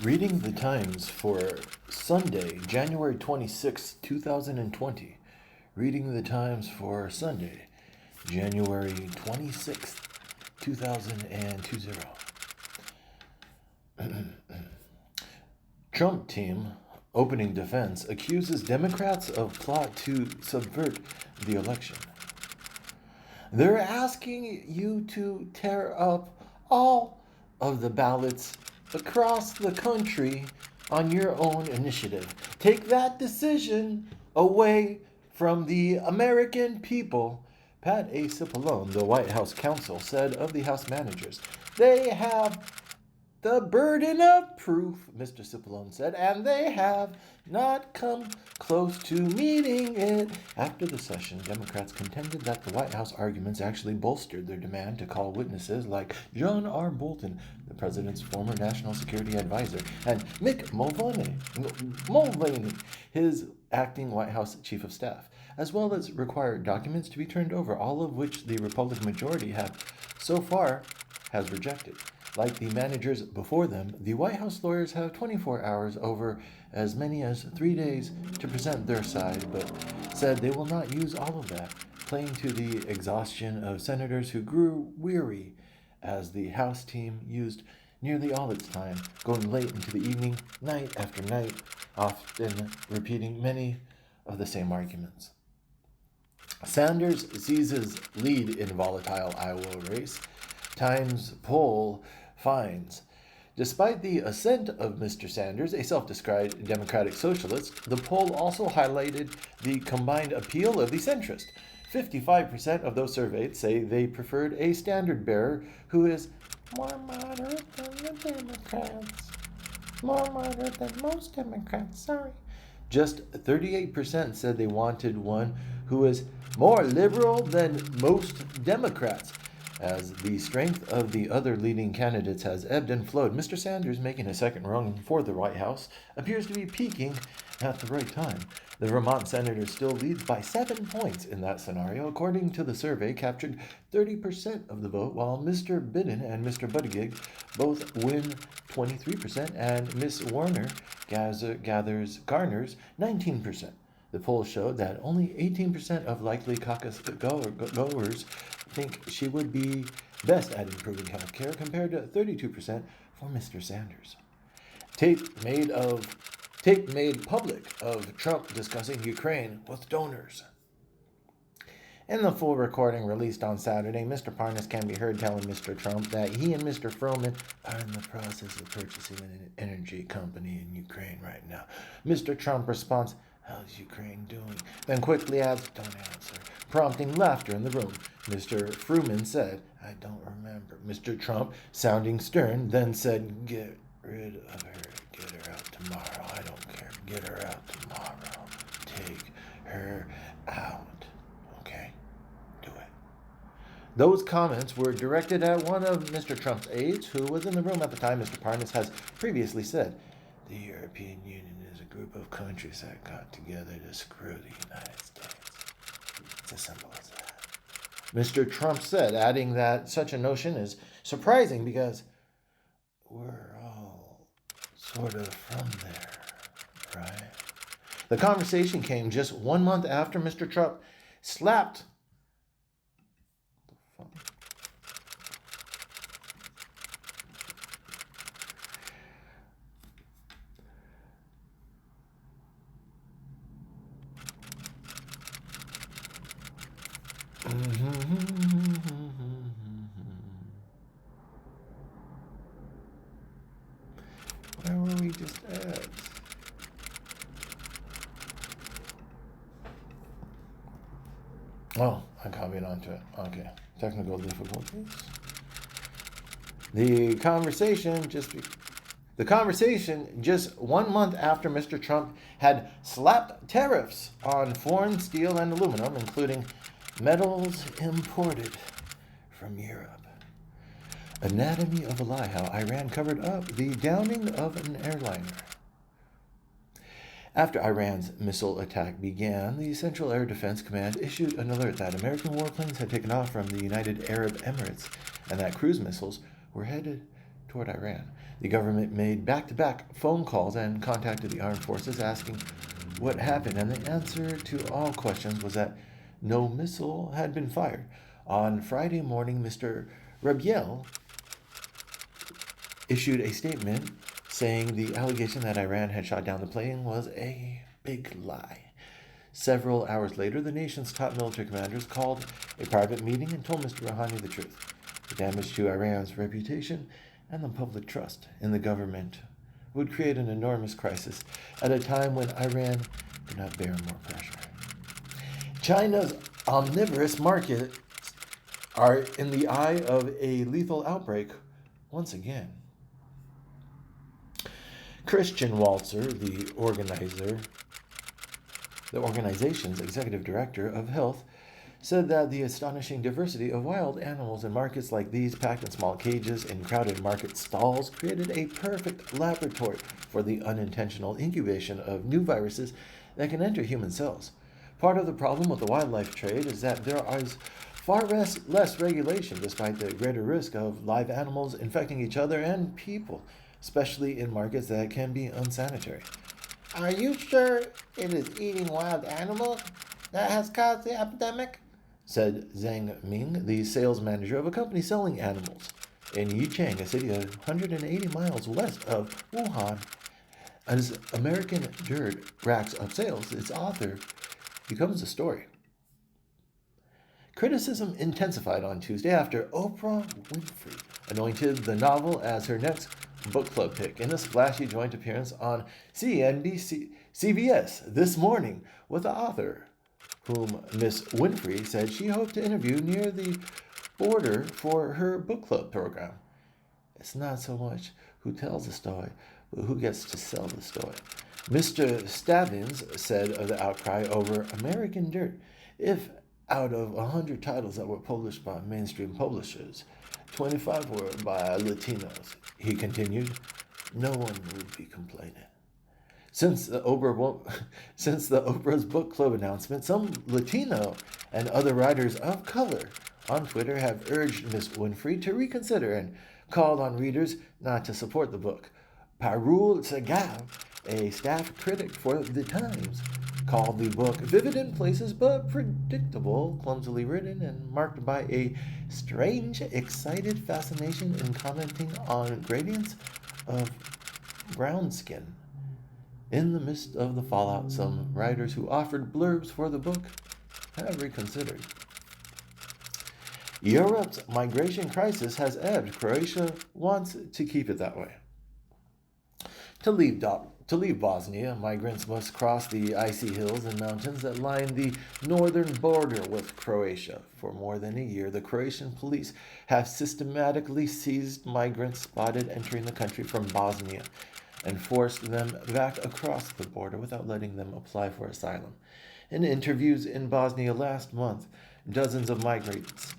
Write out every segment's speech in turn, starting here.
Reading the Times for Sunday, January 26, 2020. Reading the Times for Sunday, January 26, 2020. Trump team, opening defense, accuses Democrats of plot to subvert the election. They're asking you to tear up all of the ballots across the country on your own initiative. Take that decision away from the American people. Pat A. Cipollone, the White House counsel, said of the House managers, "They have the burden of proof," Mr. Cipollone said, "and they have not come close to meeting it." After the session, Democrats contended that the White House arguments actually bolstered their demand to call witnesses like John R. Bolton, the president's former national security advisor, and Mick Mulvaney, his acting White House chief of staff, as well as require documents to be turned over, all of which the Republican majority so far has rejected. Like the managers before them, the White House lawyers have 24 hours over as many as 3 days to present their side, but said they will not use all of that, playing to the exhaustion of senators who grew weary as the House team used nearly all its time, going late into the evening, night after night, often repeating many of the same arguments. Sanders seizes lead in volatile Iowa race. Times poll finds. Despite the ascent of Mr. Sanders, a self-described Democratic socialist, the poll also highlighted the combined appeal of the centrist. 55% of those surveyed say they preferred a standard-bearer who is more moderate than the Democrats. More moderate than most Democrats, sorry. Just 38% said they wanted one who is more liberal than most Democrats. As the strength of the other leading candidates has ebbed and flowed, Mr. Sanders, making a second run for the White House, appears to be peaking at the right time. The Vermont senator still leads by 7 points in that scenario. According to the survey, captured 30% of the vote, while Mr. Biden and Mr. Buttigieg both win 23%, and Ms. Warner garners 19%. The poll showed that only 18% of likely caucus goers think she would be best at improving health care, compared to 32% for Mr. Sanders. Tape made public of Trump discussing Ukraine with donors. In the full recording released on Saturday, Mr. Parnas can be heard telling Mr. Trump that he and Mr. Froman are in the process of purchasing an energy company in Ukraine right now. Mr. Trump responds, "How's Ukraine doing?" Then quickly adds, "Don't answer," prompting laughter in the room. Mr. Fruman said, "I don't remember." Mr. Trump, sounding stern, then said, "Get rid of her. Get her out tomorrow. I don't care. Get her out tomorrow. Take her out. Okay? Do it." Those comments were directed at one of Mr. Trump's aides, who was in the room at the time. Mr. Parnas has previously said, "The European Union is a group of countries that got together to screw the United States." It's as simple as that. Mr. Trump said, adding that such a notion is surprising because we're all sort of from there, right? The conversation came just 1 month after Mr. Trump slapped Where were we just at? Oh, I copied onto it. Okay. Technical difficulties. The conversation just 1 month after Mr. Trump had slapped tariffs on foreign steel and aluminum, including metals imported from Europe. Anatomy of a lie, how Iran covered up the downing of an airliner. After Iran's missile attack began, the Central Air Defense Command issued an alert that American warplanes had taken off from the United Arab Emirates and that cruise missiles were headed toward Iran. The government made back-to-back phone calls and contacted the armed forces asking what happened, and the answer to all questions was that no missile had been fired. On Friday morning, Mr. Rabiel issued a statement saying the allegation that Iran had shot down the plane was a big lie. Several hours later, the nation's top military commanders called a private meeting and told Mr. Rouhani the truth. The damage to Iran's reputation and the public trust in the government would create an enormous crisis at a time when Iran could not bear more pressure. China's omnivorous markets are in the eye of a lethal outbreak once again. Christian Walzer, the organization's executive director of health, said that the astonishing diversity of wild animals in markets like these, packed in small cages in crowded market stalls, created a perfect laboratory for the unintentional incubation of new viruses that can enter human cells. Part of the problem with the wildlife trade is that there is far less regulation, despite the greater risk of live animals infecting each other and people, especially in markets that can be unsanitary. Are you sure it is eating wild animals that has caused the epidemic? Said Zhang Ming, the sales manager of a company selling animals in Yichang, a city 180 miles west of Wuhan. As American dirt racks up sales, its author becomes a story. Criticism intensified on Tuesday after Oprah Winfrey anointed the novel as her next book club pick in a splashy joint appearance on CBS This Morning with the author, whom Miss Winfrey said she hoped to interview near the border for her book club program. It's not so much who tells the story, but who gets to sell the story. Mr. Stavins said of the outcry over American Dirt, if out of 100 titles that were published by mainstream publishers, 25 were by Latinos, he continued, no one would be complaining. Since the Oprah's book club announcement, some Latino and other writers of color on Twitter have urged Ms. Winfrey to reconsider and called on readers not to support the book. Parul Segal, a staff critic for The Times, called the book vivid in places but predictable, clumsily written, and marked by a strange, excited fascination in commenting on gradients of brown skin. In the midst of the fallout, some writers who offered blurbs for the book have reconsidered. Europe's migration crisis has ebbed. Croatia wants to keep it that way. To leave Bosnia, migrants must cross the icy hills and mountains that line the northern border with Croatia. For more than a year, the Croatian police have systematically seized migrants spotted entering the country from Bosnia and forced them back across the border without letting them apply for asylum. In interviews in Bosnia last month, dozens of migrants,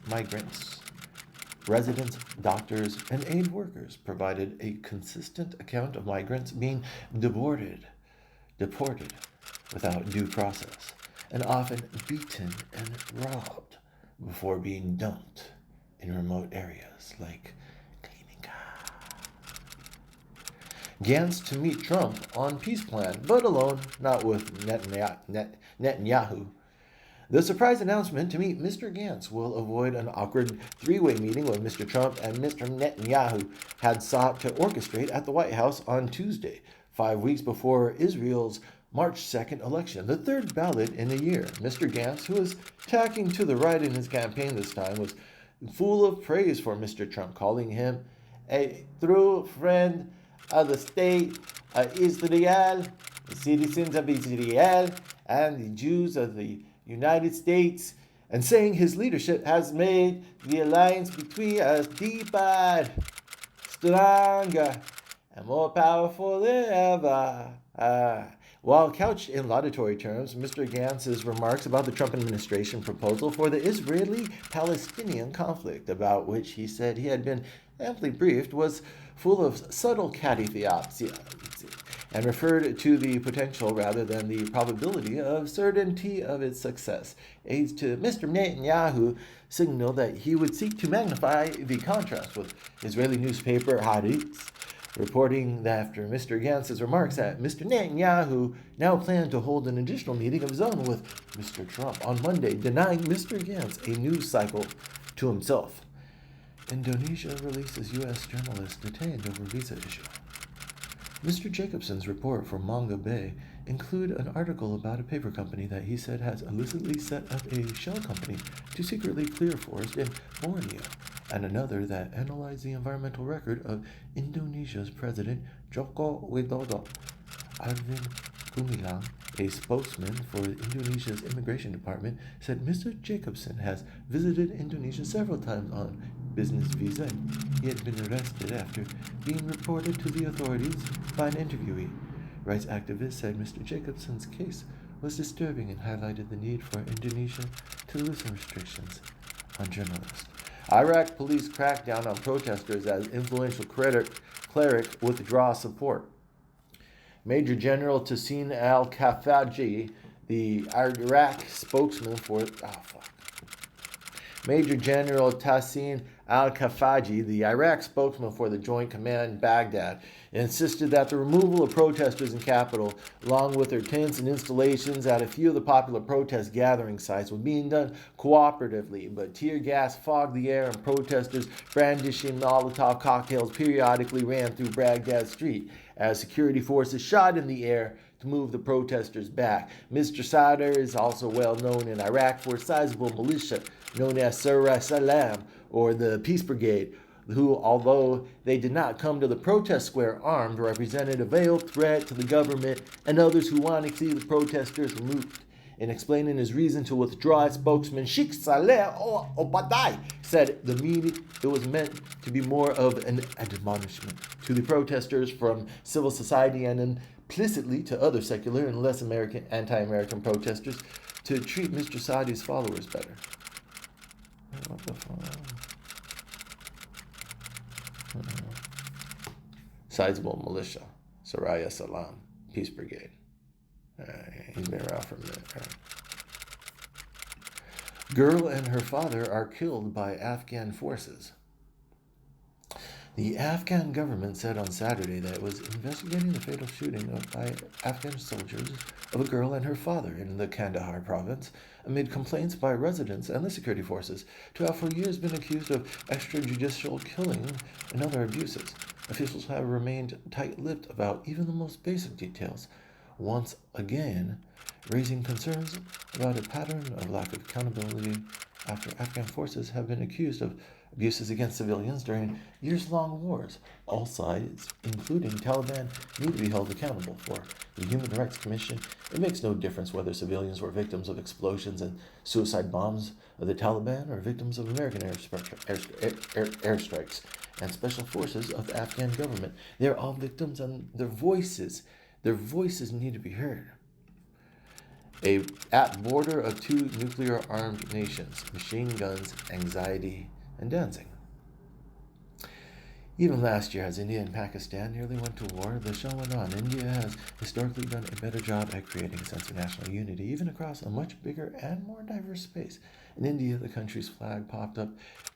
residents, doctors, and aid workers provided a consistent account of migrants being deported without due process, and often beaten and robbed before being dumped in remote areas like Klinika. Gantz to meet Trump on peace plan, but alone, not with Netanyahu. The surprise announcement to meet Mr. Gantz will avoid an awkward three-way meeting with Mr. Trump and Mr. Netanyahu had sought to orchestrate at the White House on Tuesday, 5 weeks before Israel's March 2nd election, the third ballot in a year. Mr. Gantz, who is tacking to the right in his campaign this time, was full of praise for Mr. Trump, calling him a true friend of the state of Israel, the citizens of Israel, and the Jews of the United States, and saying his leadership has made the alliance between us deeper, stronger, and more powerful than ever. While couched in laudatory terms, Mr. Gantz's remarks about the Trump administration proposal for the Israeli-Palestinian conflict, about which he said he had been amply briefed, was full of subtle catty theodicy and referred to the potential rather than the probability of certainty of its success. Aides to Mr. Netanyahu signaled that he would seek to magnify the contrast, with Israeli newspaper Haaretz reporting that after Mr. Gantz's remarks that Mr. Netanyahu now planned to hold an additional meeting of his own with Mr. Trump on Monday, denying Mr. Gantz a news cycle to himself. Indonesia releases U.S. journalist detained over visa issue. Mr. Jacobson's report from Manga Bay include an article about a paper company that he said has illicitly set up a shell company to secretly clear forest in Borneo, and another that analyzed the environmental record of Indonesia's President Joko Widodo. Arvin Gumilang, a spokesman for Indonesia's immigration department, said Mr. Jacobson has visited Indonesia several times on business visa. He had been arrested after being reported to the authorities by an interviewee. Rights activists said Mr. Jacobson's case was disturbing and highlighted the need for Indonesia to loosen restrictions on journalists. Iraq police crackdown on protesters as influential cleric withdraws support. Major General Tassin al-Khafaji, the Iraq spokesman for Major General Tassin al-Khafaji, the Iraq spokesman for the Joint Command in Baghdad, insisted that the removal of protesters in capital, along with their tents and installations at a few of the popular protest gathering sites, was being done cooperatively, but tear gas fogged the air and protesters brandishing Molotov cocktails periodically ran through Baghdad Street as security forces shot in the air to move the protesters back. Mr. Sadr is also well known in Iraq for a sizable militia known as Surah Salam, or the Peace Brigade, who, although they did not come to the protest square armed, represented a veiled threat to the government and others who wanted to see the protesters removed. In explaining his reason to withdraw, spokesman Sheikh Saleh Obadai said the meeting was meant to be more of an admonishment to the protesters from civil society and implicitly to other secular and less anti-American protesters to treat Mr. Sadi's followers better. What the fuck? Sizable militia, Soraya Salam, Peace Brigade. He's been around for a minute. Right? Girl and her father are killed by Afghan forces. The Afghan government said on Saturday that it was investigating the fatal shooting by Afghan soldiers of a girl and her father in the Kandahar province, amid complaints by residents and the security forces to have for years been accused of extrajudicial killing and other abuses. Officials have remained tight-lipped about even the most basic details, once again raising concerns about a pattern of lack of accountability after Afghan forces have been accused of abuses against civilians during years-long wars. All sides, including Taliban, need to be held accountable. For the Human Rights Commission, it makes no difference whether civilians were victims of explosions and suicide bombs of the Taliban or victims of American airstrikes and special forces of the Afghan government. They're all victims, and their voices need to be heard. At border of two nuclear-armed nations, machine guns, anxiety, and dancing. Even last year, as India and Pakistan nearly went to war, the show went on. India has historically done a better job at creating a sense of national unity, even across a much bigger and more diverse space. In India, the country's flag popped up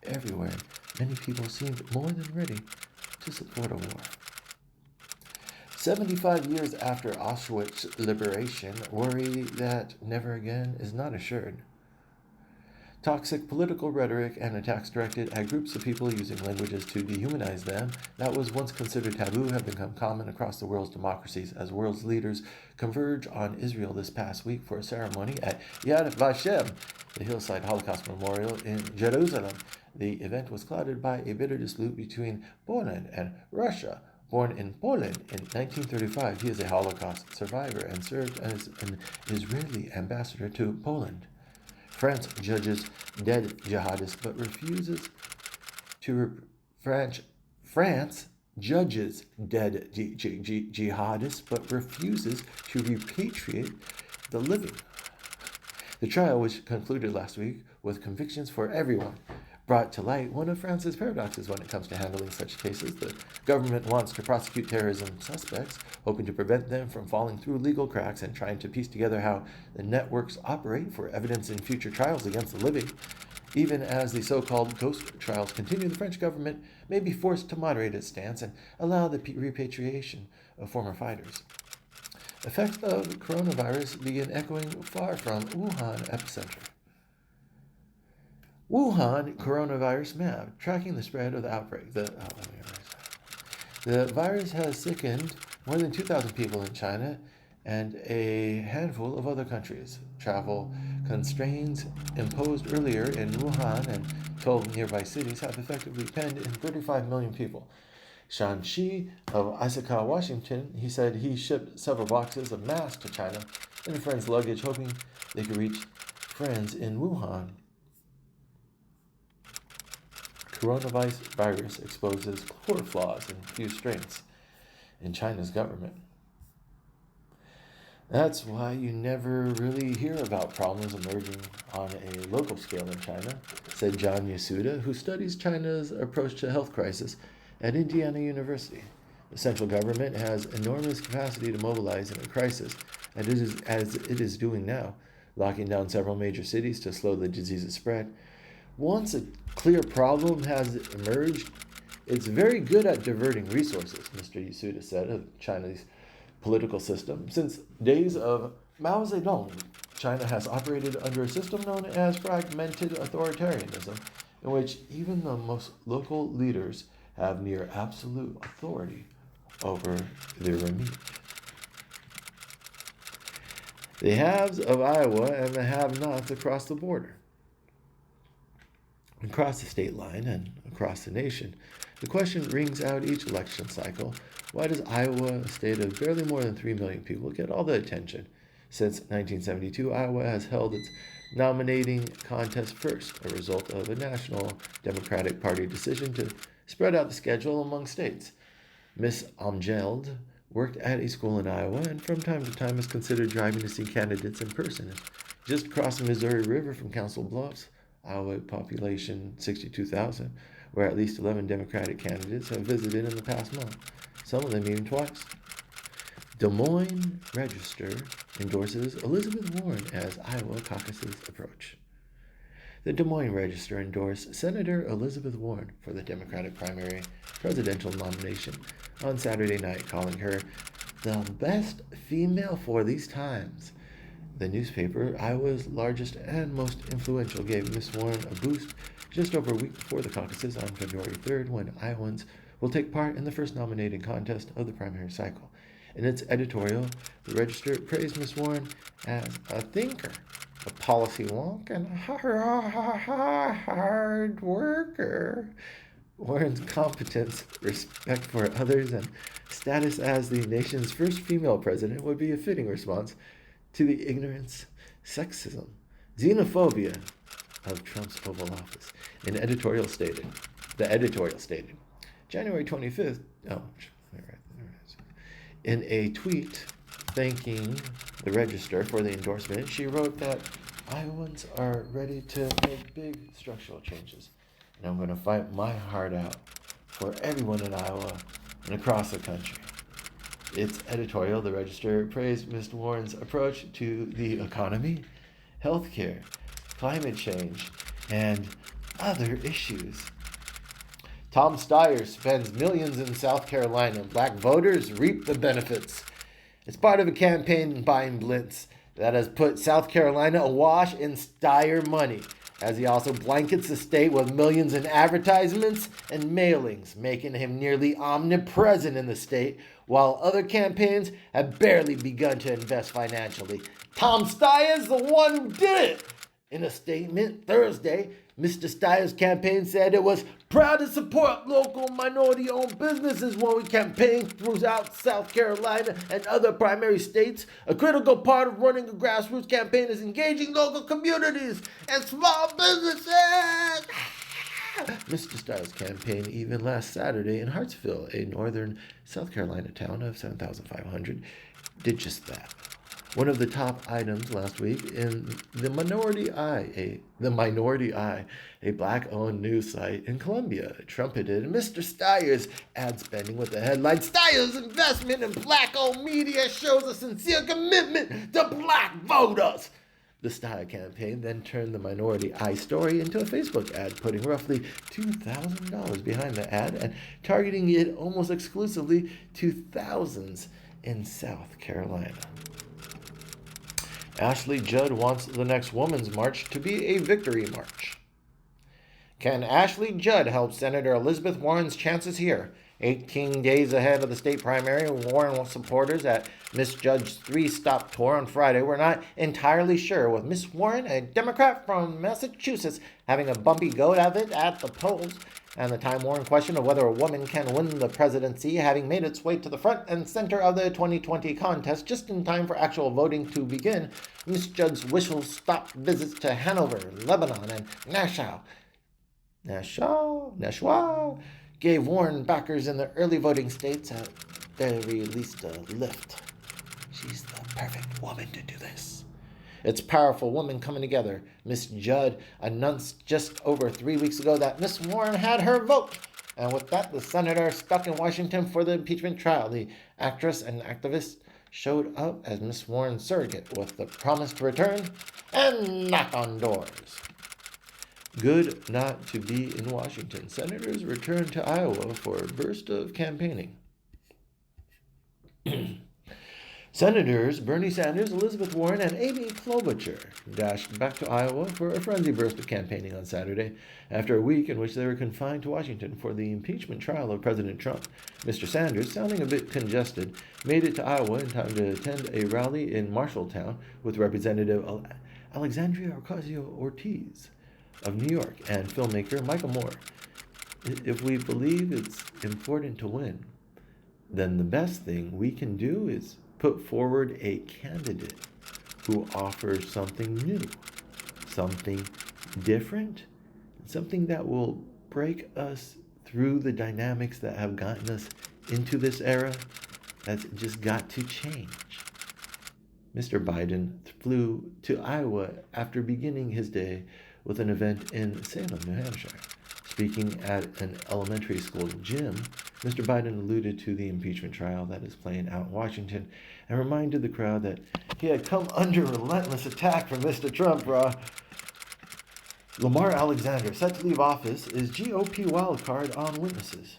everywhere. Many people seemed more than ready to support a war. 75 years after Auschwitz liberation, worry that never again is not assured. Toxic political rhetoric and attacks directed at groups of people using languages to dehumanize them that was once considered taboo have become common across the world's democracies as world's leaders converge on Israel this past week for a ceremony at Yad Vashem, the hillside Holocaust memorial in Jerusalem. The event was clouded by a bitter dispute between Poland and Russia. Born in Poland in 1935, he is a Holocaust survivor and served as an Israeli ambassador to Poland. France judges dead jihadists but refuses to repatriate the living. The trial, which concluded last week with convictions for everyone, brought to light one of France's paradoxes when it comes to handling such cases. The government wants to prosecute terrorism suspects, hoping to prevent them from falling through legal cracks and trying to piece together how the networks operate for evidence in future trials against the living. Even as the so-called ghost trials continue, the French government may be forced to moderate its stance and allow the repatriation of former fighters. Effects of coronavirus begin echoing far from Wuhan epicenter. Wuhan coronavirus map, tracking the spread of the outbreak. The virus has sickened more than 2,000 people in China and a handful of other countries. Travel constraints imposed earlier in Wuhan and 12 nearby cities have effectively penned in 35 million people. Shan Shi of Issaquah, Washington, he said he shipped several boxes of masks to China in a friend's luggage, hoping they could reach friends in Wuhan. Coronavirus exposes core flaws in few strengths in China's government. That's why you never really hear about problems emerging on a local scale in China, said John Yasuda, who studies China's approach to health crisis at Indiana University. The central government has enormous capacity to mobilize in a crisis, as it is doing now, locking down several major cities to slow the disease's spread. Once a clear problem has emerged, it's very good at diverting resources, Mr. Yasuda said of China's political system. Since days of Mao Zedong, China has operated under a system known as fragmented authoritarianism, in which even the most local leaders have near absolute authority over their remit. The haves of Iowa and the have-nots across the border. Across the state line and across the nation, the question rings out each election cycle: why does Iowa, a state of barely more than 3 million people, get all the attention? Since 1972, Iowa has held its nominating contest first, a result of a National Democratic Party decision to spread out the schedule among states. Miss Amgeld worked at a school in Iowa and from time to time has considered driving to see candidates in person. Just across the Missouri River from Council Bluffs, Iowa population 62,000, where at least 11 Democratic candidates have visited in the past month, some of them even twice. Des Moines Register endorses Elizabeth Warren as Iowa caucus's approach. The Des Moines Register endorsed Senator Elizabeth Warren for the Democratic primary presidential nomination on Saturday night, calling her the best female for these times. The newspaper, Iowa's largest and most influential, gave Miss Warren a boost just over a week before the caucuses on February 3rd, when Iowans will take part in the first nominating contest of the primary cycle. In its editorial, the Register praised Miss Warren as a thinker, a policy wonk, and a hard worker. Warren's competence, respect for others, and status as the nation's first female president would be a fitting response to the ignorance, sexism, xenophobia of Trump's Oval Office. The editorial stated, January 25th, in a tweet thanking the Register for the endorsement, she wrote that Iowans are ready to make big structural changes, and I'm going to fight my heart out for everyone in Iowa and across the country. Its editorial, the Register, praised Ms. Warren's approach to the economy, healthcare, climate change, and other issues. Tom Steyer spends millions in South Carolina. Black voters reap the benefits. It's part of a campaign buying blitz that has put South Carolina awash in Steyer money, as he also blankets the state with millions in advertisements and mailings, making him nearly omnipresent in the state, while other campaigns have barely begun to invest financially. Tom Steyer's the one who did it. In a statement Thursday, Mr. Steyer's campaign said it was proud to support local minority-owned businesses when we campaign throughout South Carolina and other primary states. A critical part of running a grassroots campaign is engaging local communities and small businesses. Mr. Steyer's campaign even last Saturday in Hartsville, a northern South Carolina town of 7,500, did just that. One of the top items last week in the Minority Eye, a black-owned news site in Colombia, trumpeted Mr. Steyer's ad spending with the headline, "Steyer's investment in black-owned media shows a sincere commitment to black voters." The Steyer campaign then turned the Minority Eye story into a Facebook ad, putting roughly $2,000 behind the ad and targeting it almost exclusively to thousands in South Carolina. Ashley Judd wants the next Women's March to be a victory march. Can Ashley Judd help Senator Elizabeth Warren's chances here? 18 days ahead of the state primary, Warren supporters at Miss Judd's 3-stop tour on Friday were not entirely sure, with Miss Warren, a Democrat from Massachusetts, having a bumpy go of it at the polls, and the time-worn question of whether a woman can win the presidency having made its way to the front and center of the 2020 contest just in time for actual voting to begin. Miss Judd's whistle-stop visits to Hanover, Lebanon, and Nashua gave Warren backers in the early voting states at very least a lift. She's the perfect woman to do this. It's powerful women coming together. Miss Judd announced just over 3 weeks ago that Miss Warren had her vote. And with that, the senator stuck in Washington for the impeachment trial. The actress and activist showed up as Miss Warren's surrogate with the promise to return and knock on doors. Good not to be in Washington. Senators return to Iowa for a burst of campaigning. Senators Bernie Sanders, Elizabeth Warren, and Amy Klobuchar dashed back to Iowa for a frenzied burst of campaigning on Saturday after a week in which they were confined to Washington for the impeachment trial of President Trump. Mr. Sanders, sounding a bit congested, made it to Iowa in time to attend a rally in Marshalltown with Representative Alexandria Ocasio-Cortez of New York and filmmaker Michael Moore. If we believe it's important to win, then the best thing we can do is put forward a candidate who offers something new, something different, something that will break us through the dynamics that have gotten us into this era that's just got to change. Mr. Biden flew to Iowa after beginning his day with an event in Salem, New Hampshire. Speaking at an elementary school gym, Mr. Biden alluded to the impeachment trial that is playing out in Washington and reminded the crowd that he had come under relentless attack from Mr. Trump. Lamar Alexander, set to leave office, is GOP wildcard on witnesses.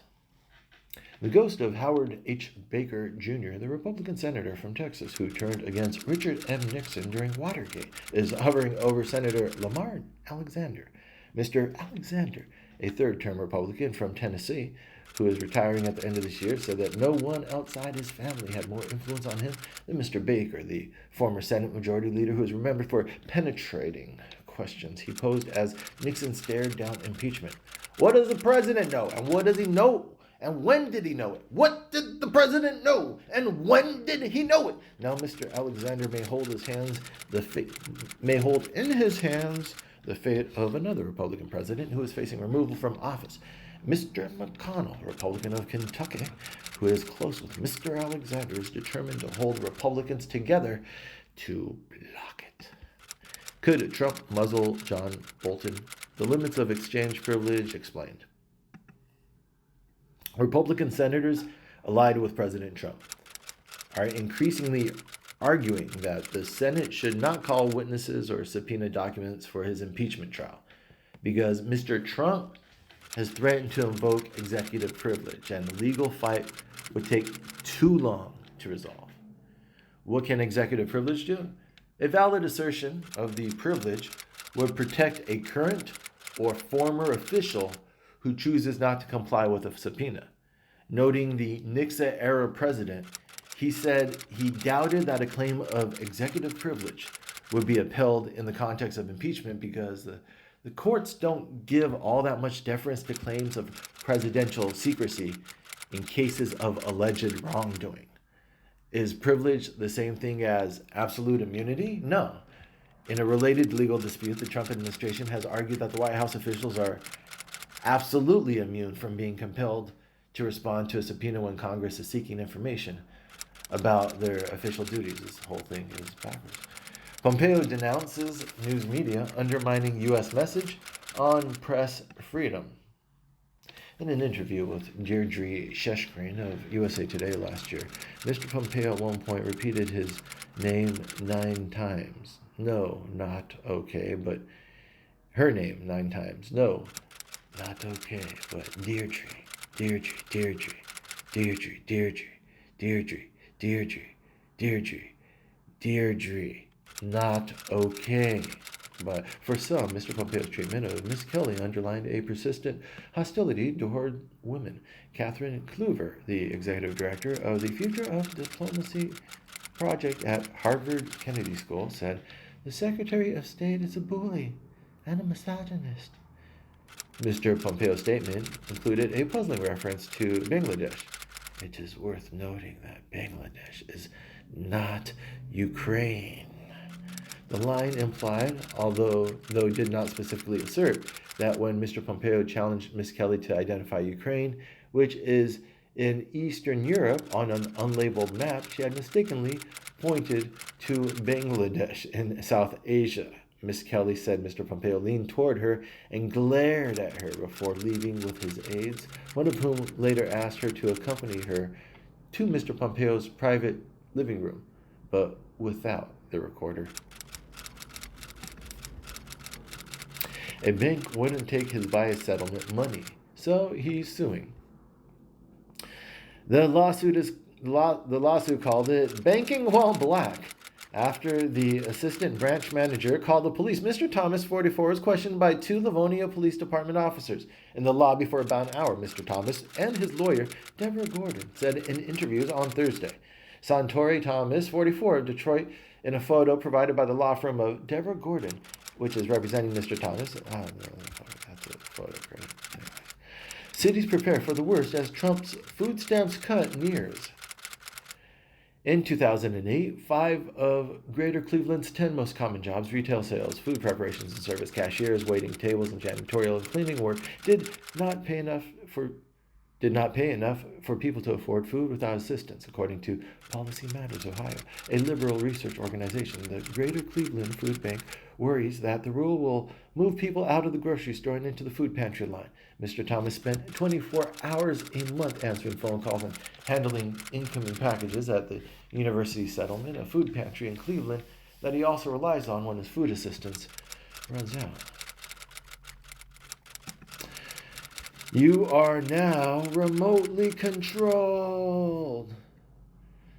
The ghost of Howard H. Baker Jr., the Republican senator from Texas who turned against Richard M. Nixon during Watergate, is hovering over Senator Lamar Alexander. Mr. Alexander, a third-term Republican from Tennessee, who is retiring at the end of this year, said that no one outside his family had more influence on him than Mr. Baker, the former Senate Majority Leader who is remembered for penetrating questions he posed as Nixon stared down impeachment. What does the president know? And what does he know? And when did he know it? What did the president know? And when did he know it? Now Mr. Alexander may hold in his hands the fate of another Republican president who is facing removal from office. Mr. McConnell, Republican of Kentucky, who is close with Mr. Alexander, is determined to hold Republicans together to block it. Could Trump muzzle John Bolton? The limits of exchange privilege explained. Republican senators allied with President Trump are increasingly arguing that the Senate should not call witnesses or subpoena documents for his impeachment trial because Mr. Trump has threatened to invoke executive privilege and the legal fight would take too long to resolve. What can executive privilege do? A valid assertion of the privilege would protect a current or former official who chooses not to comply with a subpoena. Noting the Nixon-era president, he said he doubted that a claim of executive privilege would be upheld in the context of impeachment because the courts don't give all that much deference to claims of presidential secrecy in cases of alleged wrongdoing. Is privilege the same thing as absolute immunity? No. In a related legal dispute, the Trump administration has argued that the White House officials are absolutely immune from being compelled to respond to a subpoena when Congress is seeking information. about their official duties. This whole thing is backwards. Pompeo denounces news media undermining U.S. message on press freedom. In an interview with Deirdre Sheshgreen of USA Today last year, Mr. Pompeo at one point repeated his name 9 times. No, not okay, but her name 9 times. No, not okay, but Deirdre, Deirdre, Deirdre, Deirdre, Deirdre, Deirdre, Deirdre, Deirdre, Deirdre. Not okay. But for some, Mr. Pompeo's treatment of Miss Kelly underlined a persistent hostility toward women. Catherine Kluver, the executive director of the Future of Diplomacy project at Harvard Kennedy School, said, "The Secretary of State is a bully and a misogynist." Mr. Pompeo's statement included a puzzling reference to Bangladesh. It is worth noting that Bangladesh is not Ukraine. The line implied, although did not specifically assert, that when Mr. Pompeo challenged Ms. Kelly to identify Ukraine, which is in Eastern Europe on an unlabeled map, she had mistakenly pointed to Bangladesh in South Asia. Ms. Kelly said Mr. Pompeo leaned toward her and glared at her before leaving with his aides, one of whom later asked her to accompany her to Mr. Pompeo's private living room, but without the recorder. A bank wouldn't take his bias settlement money, so he's suing. The lawsuit called it banking while black. After the assistant branch manager called the police, Mr. Thomas, 44, was questioned by 2 Livonia Police Department officers in the lobby for about an hour. Mr. Thomas and his lawyer, Deborah Gordon, said in interviews on Thursday. Santori Thomas, 44, of Detroit, in a photo provided by the law firm of Deborah Gordon, which is representing Mr. Thomas. That's a photo, great. Anyway. Cities prepare for the worst as Trump's food stamps cut nears. In 2008, 5 of Greater Cleveland's 10 most common jobs, retail sales, food preparations and service, cashiers, waiting tables, and janitorial and cleaning work, did not pay enough for people to afford food without assistance, according to Policy Matters Ohio, a liberal research organization. The Greater Cleveland Food Bank worries that the rule will move people out of the grocery store and into the food pantry line. Mr. Thomas spent 24 hours a month answering phone calls and handling incoming packages at the University Settlement, a food pantry in Cleveland that he also relies on when his food assistance runs out. You are now remotely controlled.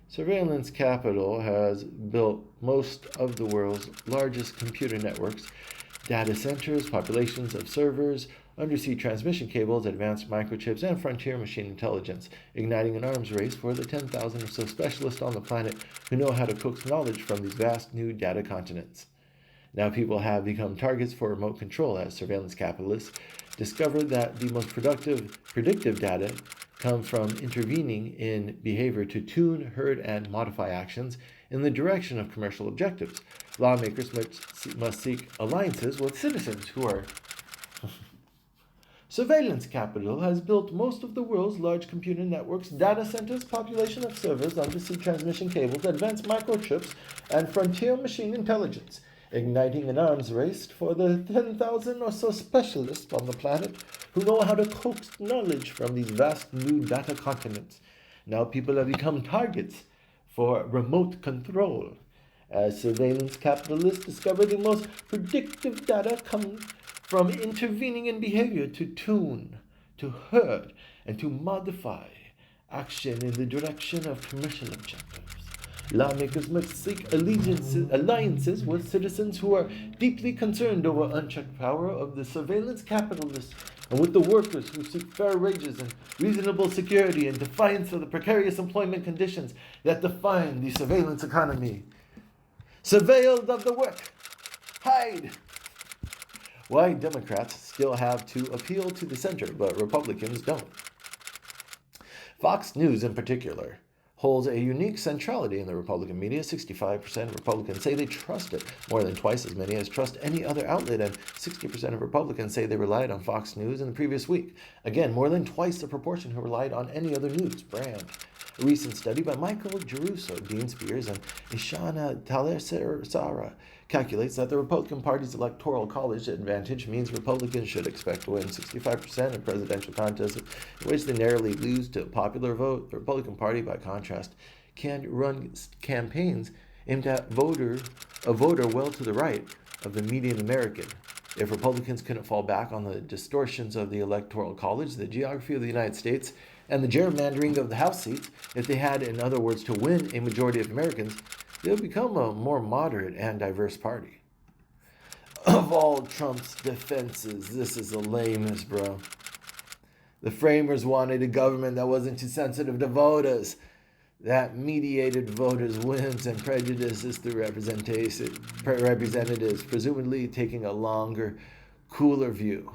Surveillance Capital has built most of the world's largest computer networks, data centers, populations of servers, undersea transmission cables, advanced microchips, and frontier machine intelligence, igniting an arms race for the 10,000 or so specialists on the planet who know how to coax knowledge from these vast new data continents. Now people have become targets for remote control as surveillance capitalists discovered that the most predictive data come from intervening in behavior to tune, herd, and modify actions in the direction of commercial objectives. Lawmakers must seek alliances with citizens who are... Surveillance Capital has built most of the world's large computer networks, data centers, population of servers, undersea transmission cables, advanced microchips, and frontier machine intelligence, igniting an arms race for the 10,000 or so specialists on the planet who know how to coax knowledge from these vast new data continents. Now people have become targets for remote control, as surveillance capitalists discover the most predictive data comes from intervening in behavior to tune, to herd, and to modify action in the direction of commercial objectives. Lawmakers must seek alliances with citizens who are deeply concerned over unchecked power of the surveillance capitalists and with the workers who seek fair wages and reasonable security in defiance of the precarious employment conditions that define the surveillance economy. Surveilled of the work, hide! Why Democrats still have to appeal to the center, but Republicans don't. Fox News in particular holds a unique centrality in the Republican media. 65% of Republicans say they trust it, more than twice as many as trust any other outlet, and 60% of Republicans say they relied on Fox News in the previous week. Again, more than twice the proportion who relied on any other news brand. A recent study by Michael Geruso, Dean Spears, and Ishana Talesara calculates that the Republican Party's electoral college advantage means Republicans should expect to win 65% of presidential contests in which they narrowly lose to a popular vote. The Republican Party, by contrast, can run campaigns aimed at a voter well to the right of the median American. If Republicans couldn't fall back on the distortions of the Electoral College, the geography of the United States, and the gerrymandering of the House seats, if they had, in other words, to win a majority of Americans, they would become a more moderate and diverse party. Of all Trump's defenses, this is the lamest, bro. The framers wanted a government that wasn't too sensitive to voters, that mediated voters' whims and prejudices through representatives, presumably taking a longer, cooler view.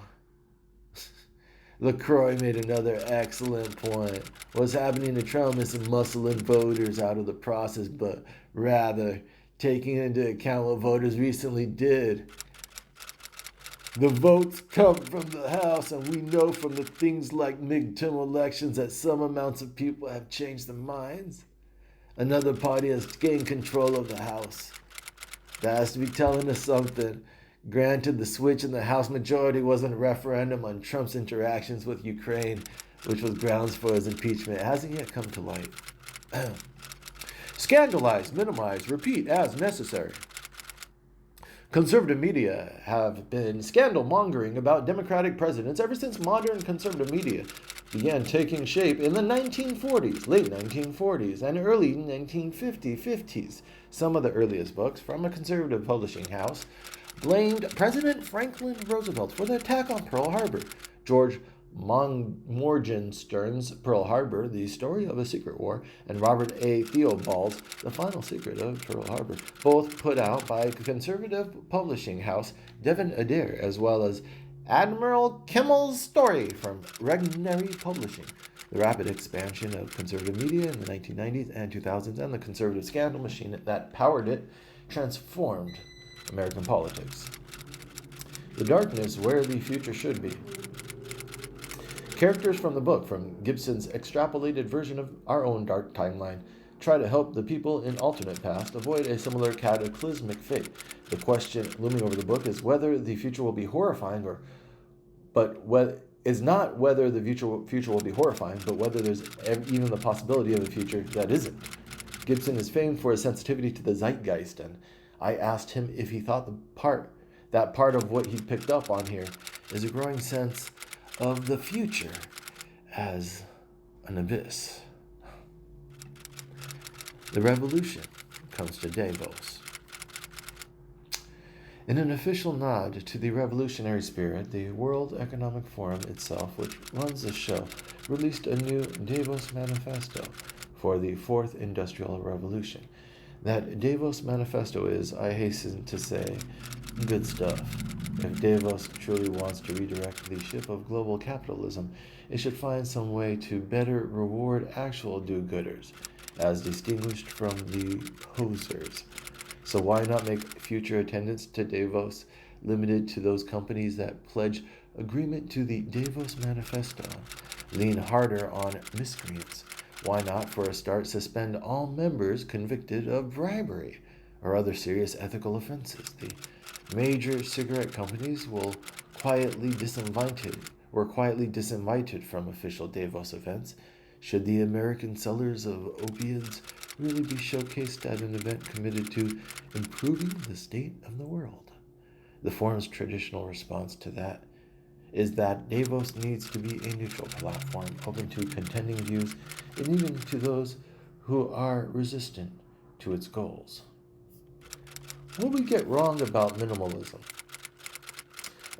LaCroix made another excellent point. What's happening to Trump isn't muscling voters out of the process, but rather taking into account what voters recently did. The votes come from the House, and we know from the things like midterm elections that some amounts of people have changed their minds. Another party has gained control of the House. That has to be telling us something. Granted, the switch in the House majority wasn't a referendum on Trump's interactions with Ukraine, which was grounds for his impeachment. It hasn't yet come to light. Scandalize, minimize, repeat as necessary. Conservative media have been scandal-mongering about Democratic presidents ever since modern conservative media began taking shape in the 1940s, late 1940s, and early 1950s. Some of the earliest books from a conservative publishing house blamed President Franklin Roosevelt for the attack on Pearl Harbor. George Morgenstern's Pearl Harbor, The Story of a Secret War, and Robert A. Theobald's The Final Secret of Pearl Harbor, both put out by conservative publishing house Devin Adair, as well as Admiral Kimmel's Story from Regnery Publishing. The rapid expansion of conservative media in the 1990s and 2000s and the conservative scandal machine that powered it transformed American politics. The darkness where the future should be. Characters from the book, from Gibson's extrapolated version of our own dark timeline, try to help the people in alternate past avoid a similar cataclysmic fate. The question looming over the book is whether the future will be horrifying, is not whether the future will be horrifying, but whether there's even the possibility of a future that isn't. Gibson is famed for his sensitivity to the zeitgeist, and I asked him if he thought that part of what he picked up on here is a growing sense of the future as an abyss. The revolution comes to Davos. In an official nod to the revolutionary spirit, the World Economic Forum itself, which runs the show, released a new Davos Manifesto for the Fourth Industrial Revolution. That Davos Manifesto is, I hasten to say, good stuff. If Davos truly wants to redirect the ship of global capitalism, it should find some way to better reward actual do-gooders, as distinguished from the posers. So why not make future attendance to Davos limited to those companies that pledge agreement to the Davos Manifesto? Lean harder on miscreants. Why not, for a start, suspend all members convicted of bribery or other serious ethical offenses? The major cigarette companies were quietly disinvited from official Davos events. Should the American sellers of opiates really be showcased at an event committed to improving the state of the world? The forum's traditional response to that is that Davos needs to be a neutral platform, open to contending views, and even to those who are resistant to its goals. What do we get wrong about minimalism?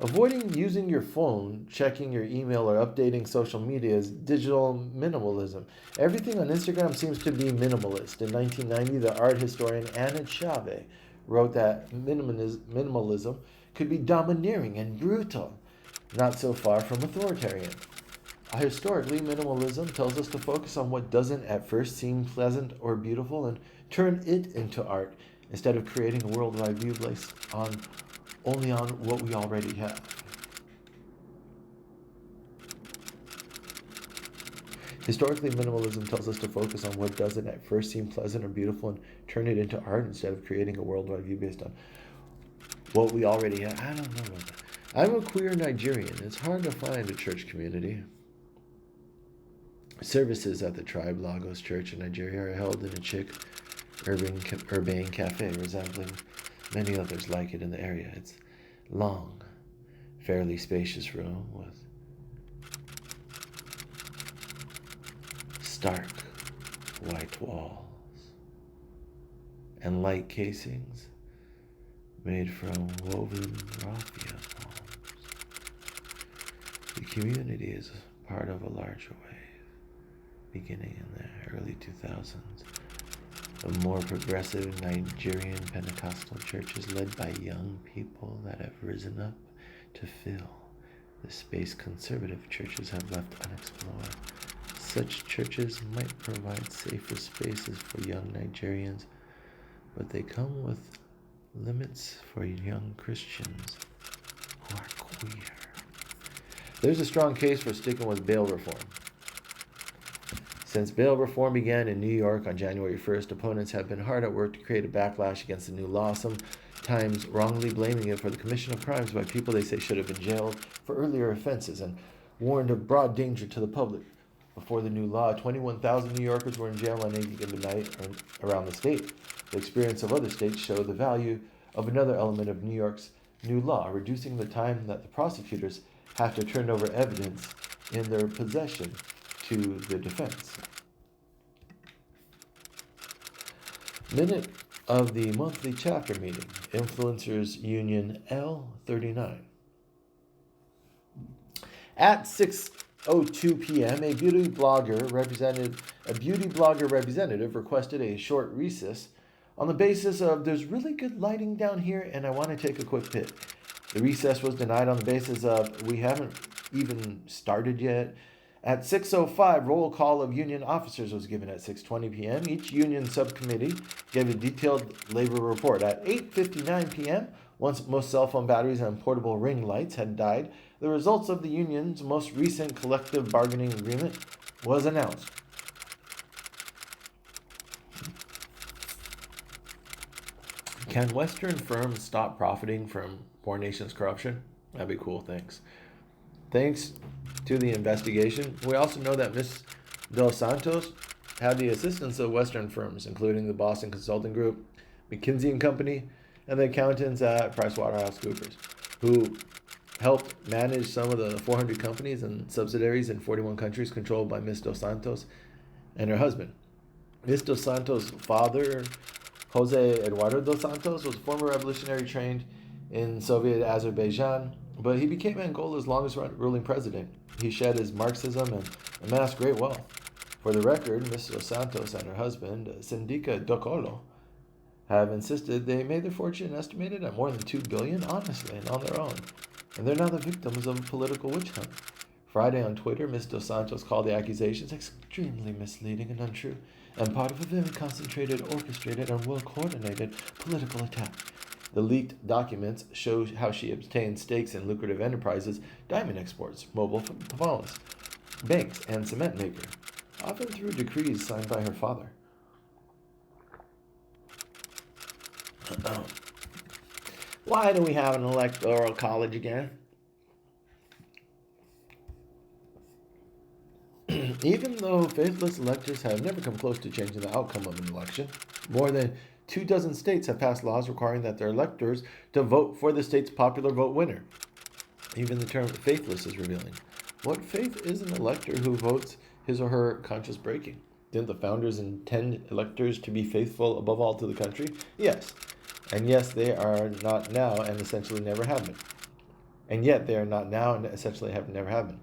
Avoiding using your phone, checking your email, or updating social media is digital minimalism. Everything on Instagram seems to be minimalist. In 1990, the art historian Anna Chavez wrote that minimalism could be domineering and brutal, not so far from authoritarian. Historically, minimalism tells us to focus on what doesn't at first seem pleasant or beautiful and turn it into art, instead of creating a worldwide view based only on what we already have. Historically, minimalism tells us to focus on what doesn't at first seem pleasant or beautiful and turn it into art instead of creating a worldwide view based on what we already have. I don't know about that. I'm a queer Nigerian. It's hard to find a church community. Services at the Tribe Lagos Church in Nigeria are held in a chic, urbane cafe, resembling many others like it in the area. It's long, fairly spacious room with stark white walls and light casings made from woven raffia palms. The community is part of a larger wave, beginning in the early 2000s, of more progressive Nigerian Pentecostal churches led by young people that have risen up to fill the space conservative churches have left unexplored. Such churches might provide safer spaces for young Nigerians, but they come with limits for young Christians who are queer. There's a strong case for sticking with bail reform. Since bail reform began in New York on January 1st, opponents have been hard at work to create a backlash against the new law, sometimes wrongly blaming it for the commission of crimes by people they say should have been jailed for earlier offenses and warned of broad danger to the public. Before the new law, 21,000 New Yorkers were in jail on any given night around the state. The experience of other states showed the value of another element of New York's new law, reducing the time that the prosecutors have to turn over evidence in their possession to the defense. Minute of the monthly chapter meeting, Influencers Union L39. At 6:02 p.m., a beauty blogger representative requested a short recess on the basis of there's really good lighting down here and I want to take a quick pit. The recess was denied on the basis of we haven't even started yet. At 6:05, roll call of union officers was given. At 6:20 p.m., each union subcommittee gave a detailed labor report. At 8:59 p.m., once most cell phone batteries and portable ring lights had died, the results of the union's most recent collective bargaining agreement was announced. Can Western firms stop profiting from foreign nations' corruption? That'd be cool, thanks. Thanks to the investigation, we also know that Ms. Dos Santos had the assistance of Western firms, including the Boston Consulting Group, McKinsey & Company, and the accountants at PricewaterhouseCoopers, who helped manage some of the 400 companies and subsidiaries in 41 countries controlled by Ms. Dos Santos and her husband. Ms. Dos Santos' father, Jose Eduardo Dos Santos, was a former revolutionary trained in Soviet Azerbaijan, but he became Angola's longest ruling president. He shed his Marxism and amassed great wealth. For the record, Ms. Dos Santos and her husband, Sindica Docolo, have insisted they made their fortune estimated at more than $2 billion honestly and on their own, and they're now the victims of a political witch hunt. Friday on Twitter, Ms. Dos Santos called the accusations extremely misleading and untrue, and part of a very concentrated, orchestrated, and well-coordinated political attack. The leaked documents show how she obtained stakes in lucrative enterprises, diamond exports, mobile phones, banks, and cement maker, often through decrees signed by her father. Why do we have an electoral college again? Even though faithless electors have never come close to changing the outcome of an election, more than 24 states have passed laws requiring that their electors to vote for the state's popular vote winner. Even the term faithless is revealing. What faith is an elector who votes his or her conscience breaking? Didn't the founders intend electors to be faithful above all to the country? Yes. And yes, they are not now and essentially never have been. And yet they are not now and essentially have never have been.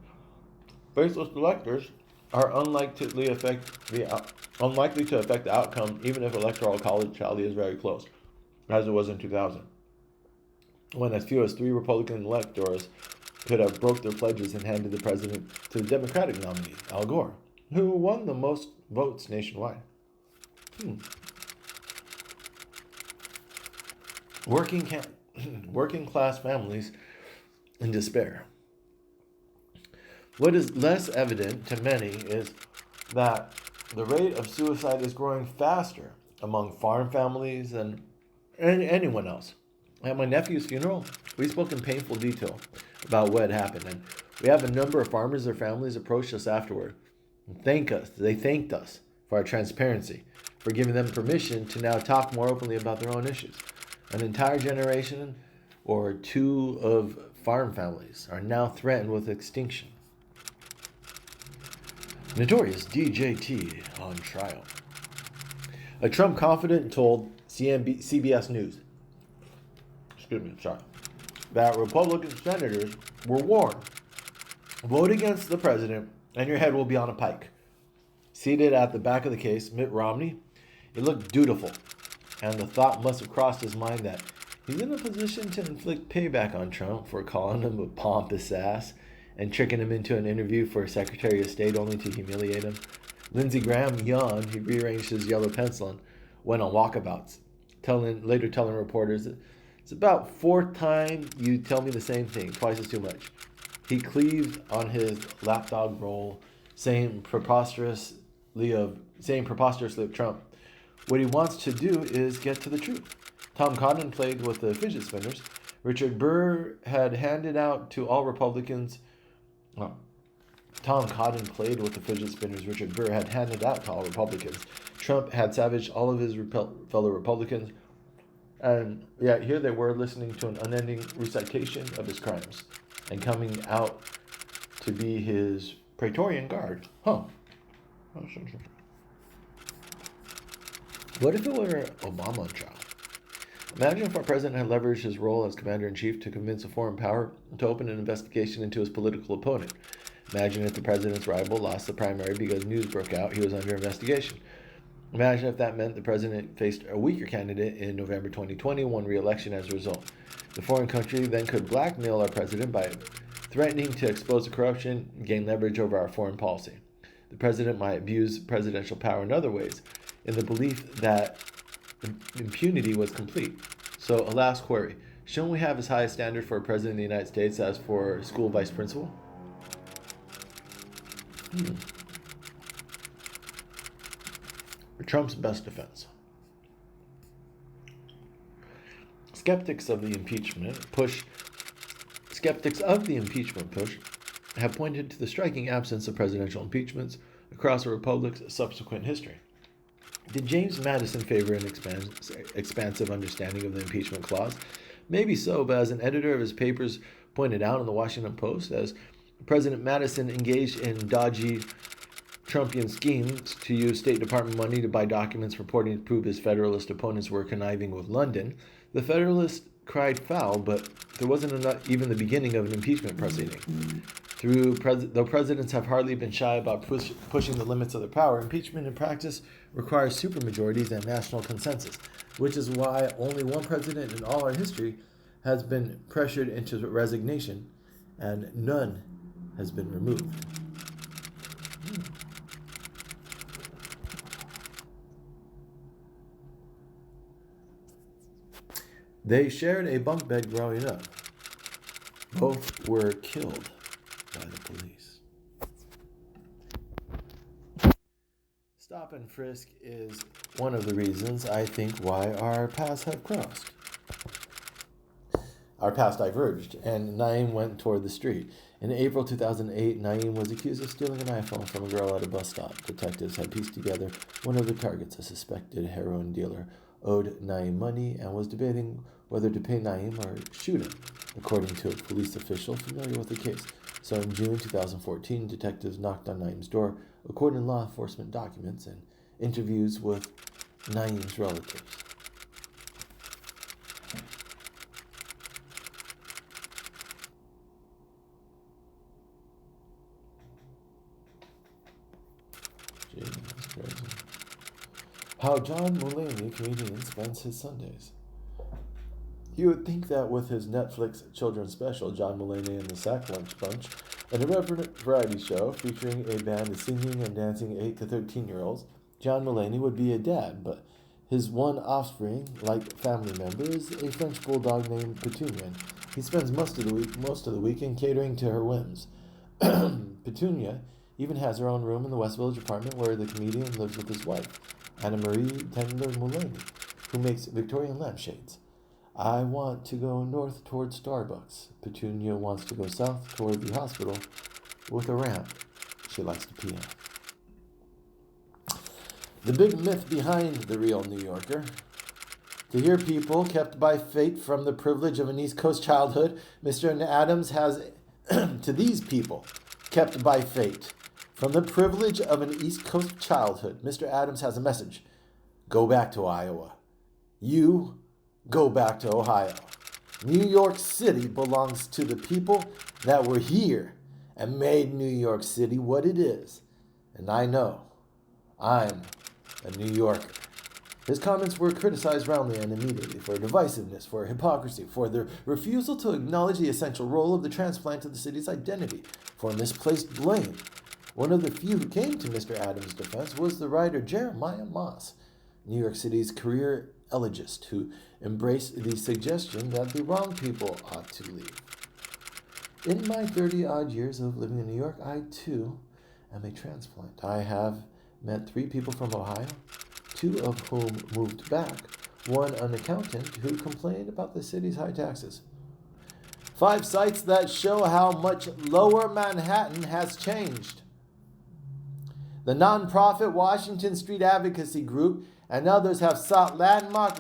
Faithless electors are unlikely to affect the outcome, even if electoral college tally is very close, as it was in 2000, when as few as 3 Republican electors could have broke their pledges and handed the president to the Democratic nominee, Al Gore, who won the most votes nationwide. Working class families in despair. What is less evident to many is that the rate of suicide is growing faster among farm families than anyone else. At my nephew's funeral, we spoke in painful detail about what had happened, and we have a number of farmers, their families approached us afterward and thank us. They thanked us for our transparency, for giving them permission to now talk more openly about their own issues. An entire generation or two of farm families are now threatened with extinction. Notorious DJT on trial. A Trump confidant told CBS News, that Republican senators were warned, vote against the president and your head will be on a pike. Seated at the back of the case, Mitt Romney, it looked dutiful, and the thought must have crossed his mind that he's in a position to inflict payback on Trump for calling him a pompous ass and tricking him into an interview for Secretary of State only to humiliate him. Lindsey Graham yawned. He rearranged his yellow pencil and went on walkabouts, later telling reporters, it's about fourth time you tell me the same thing, twice is too much. He cleaved on his lapdog role, saying preposterously of Trump. What he wants to do is get to the truth. Tom Cotton played with the fidget spinners. Richard Burr had handed out to all Republicans. Tom Cotton played with the fidget spinners Richard Burr had handed out to all Republicans. Trump had savaged all of his fellow Republicans. And yet here they were listening to an unending recitation of his crimes and coming out to be his Praetorian Guard. What if it were Obama on trial? Imagine if our president had leveraged his role as commander-in-chief to convince a foreign power to open an investigation into his political opponent. Imagine if the president's rival lost the primary because news broke out he was under investigation. Imagine if that meant the president faced a weaker candidate in November 2020 and won re-election as a result. The foreign country then could blackmail our president by threatening to expose the corruption and gain leverage over our foreign policy. The president might abuse presidential power in other ways, in the belief that impunity was complete. So, a last query. Shouldn't we have as high a standard for a president of the United States as for a school vice principal? Trump's best defense. Skeptics of the impeachment push have pointed to the striking absence of presidential impeachments across the republic's subsequent history. Did James Madison favor an expansive understanding of the impeachment clause? Maybe so, but as an editor of his papers pointed out in the Washington Post, as President Madison engaged in dodgy Trumpian schemes to use State Department money to buy documents purporting to prove his Federalist opponents were conniving with London, the Federalists cried foul, but there wasn't even the beginning of an impeachment proceeding. Though presidents have hardly been shy about pushing the limits of their power, impeachment in practice requires supermajorities and national consensus, which is why only one president in all our history has been pressured into resignation, and none has been removed. They shared a bunk bed growing up. Both were killed by the police. Stop and frisk is one of the reasons I think why our paths have crossed. Our paths diverged, and Naeem went toward the street. In April 2008, Naeem was accused of stealing an iPhone from a girl at a bus stop. Detectives had pieced together one of the targets, a suspected heroin dealer, owed Naeem money and was debating whether to pay Naeem or shoot him, according to a police official familiar with the case. So in June 2014, detectives knocked on Naeem's door, according to law enforcement documents and interviews with Naeem's relatives. Gee, that's crazy. How John Mulaney, comedian, spends his Sundays. You would think that with his Netflix children's special, John Mulaney and the Sack Lunch Bunch, an irreverent variety show featuring a band of singing and dancing 8 to 13-year-olds, John Mulaney would be a dad, but his one offspring, like family member, is a French bulldog named Petunia. He spends most of the weekend catering to her whims. Petunia even has her own room in the West Village apartment where the comedian lives with his wife, Anna Marie Tendler Mulaney, who makes Victorian lampshades. I want to go north toward Starbucks. Petunia wants to go south toward the hospital with a ramp she likes to pee on. The big myth behind the real New Yorker. To hear people kept by fate from the privilege of an East Coast childhood, Mr. Adams has, to these people kept by fate from the privilege of an East Coast childhood, Mr. Adams has a message. Go back to Iowa. You go back to Ohio. New York City belongs to the people that were here and made New York City what it is. And I know I'm a New Yorker. His comments were criticized roundly and immediately for divisiveness, for hypocrisy, for their refusal to acknowledge the essential role of the transplant to the city's identity, for misplaced blame. One of the few who came to Mr. Adams' defense was the writer Jeremiah Moss, New York City's career elegist, who embraced the suggestion that the wrong people ought to leave. In my 30-odd years of living in New York, I, too, am a transplant. I have met 3 people from Ohio, 2 of whom moved back, 1 an accountant who complained about the city's high taxes. 5 sites that show how much Lower Manhattan has changed. The nonprofit Washington Street Advocacy Group and others have sought landmark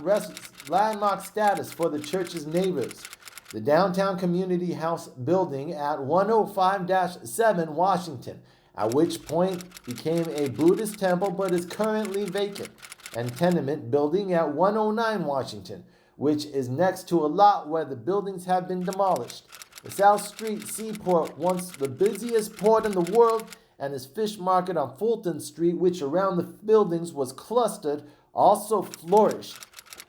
status for the church's neighbors. The downtown community house building at 105-7 Washington, at which point became a Buddhist temple but is currently vacant, and tenement building at 109 Washington, which is next to a lot where the buildings have been demolished. The South Street Seaport, once the busiest port in the world, and his fish market on Fulton Street, which around the buildings was clustered, also flourished.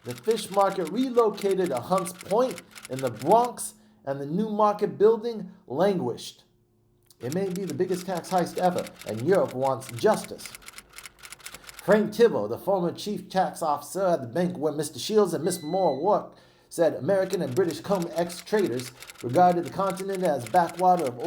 The fish market relocated to Hunts Point in the Bronx, and the New Market building languished. It may be the biggest tax heist ever, and Europe wants justice. Frank Thibault, the former chief tax officer at the bank where Mr. Shields and Miss Moore worked, said American and British cum-ex traders regarded the continent as a backwater of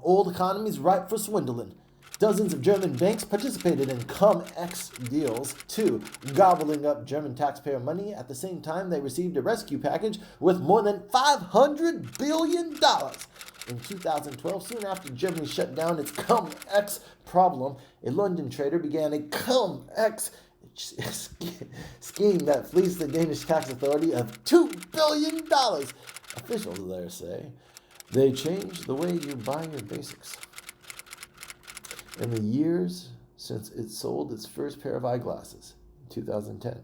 old economies ripe for swindling. Dozens of German banks participated in cum-ex deals, too, gobbling up German taxpayer money. At the same time, they received a rescue package worth more than $500 billion. In 2012, soon after Germany shut down its cum-ex problem, a London trader began a cum-ex scheme that fleeced the Danish tax authority of $2 billion. Officials there say they changed the way you buy your basics. In the years since it sold its first pair of eyeglasses in 2010,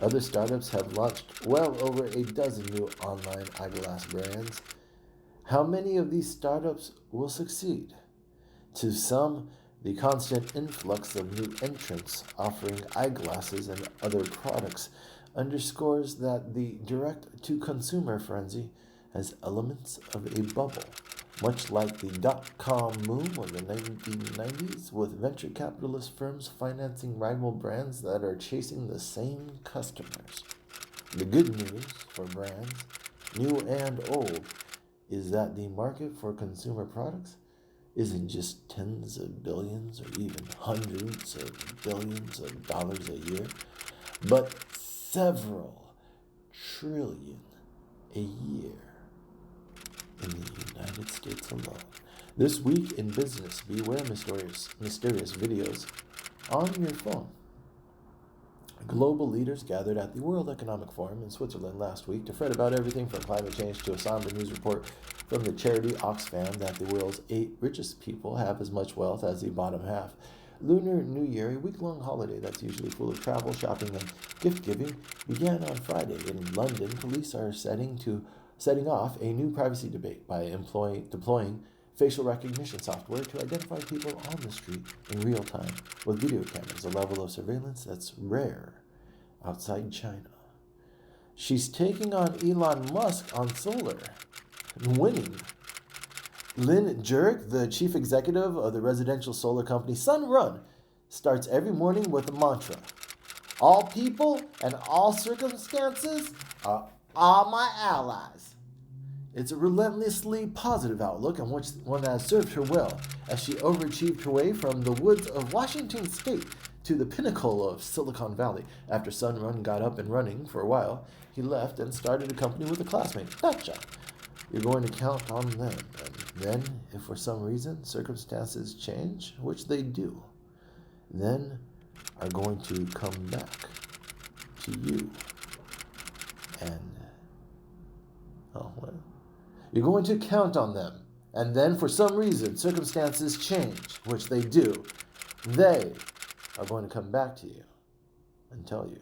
other startups have launched well over a dozen new online eyeglass brands. How many of these startups will succeed? To some, the constant influx of new entrants offering eyeglasses and other products underscores that the direct-to-consumer frenzy has elements of a bubble, much like the dot-com boom of the 1990s, with venture capitalist firms financing rival brands that are chasing the same customers. The good news for brands, new and old, is that the market for consumer products isn't just tens of billions or even hundreds of billions of dollars a year, but several trillion a year in the United States alone. This week in business, beware mysterious videos on your phone. Global leaders gathered at the World Economic Forum in Switzerland last week to fret about everything from climate change to a somber news report from the charity Oxfam that the world's 8 richest people have as much wealth as the bottom half. Lunar New Year, a week-long holiday that's usually full of travel, shopping, and gift-giving, began on Friday. In London, police are setting off a new privacy debate by deploying facial recognition software to identify people on the street in real time with video cameras, a level of surveillance that's rare outside China. She's taking on Elon Musk on solar and winning. Lynn Jurek, the chief executive of the residential solar company Sunrun, starts every morning with a mantra. All people and all circumstances are all my allies. It's a relentlessly positive outlook and one that has served her well, as she overachieved her way from the woods of Washington State to the pinnacle of Silicon Valley. After Sun Run got up and running for a while, he left and started a company with a classmate. Gotcha. You're going to count on them, and then, if for some reason circumstances change, which they do, then are going to come back to you. And, you're going to count on them, and then for some reason circumstances change, which they do, they are going to come back to you and tell you.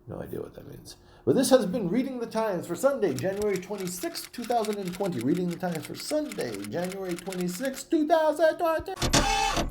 No idea what that means. But this has been Reading the Times for Sunday, January 26, 2020. Reading the Times for Sunday, January 26, 2020.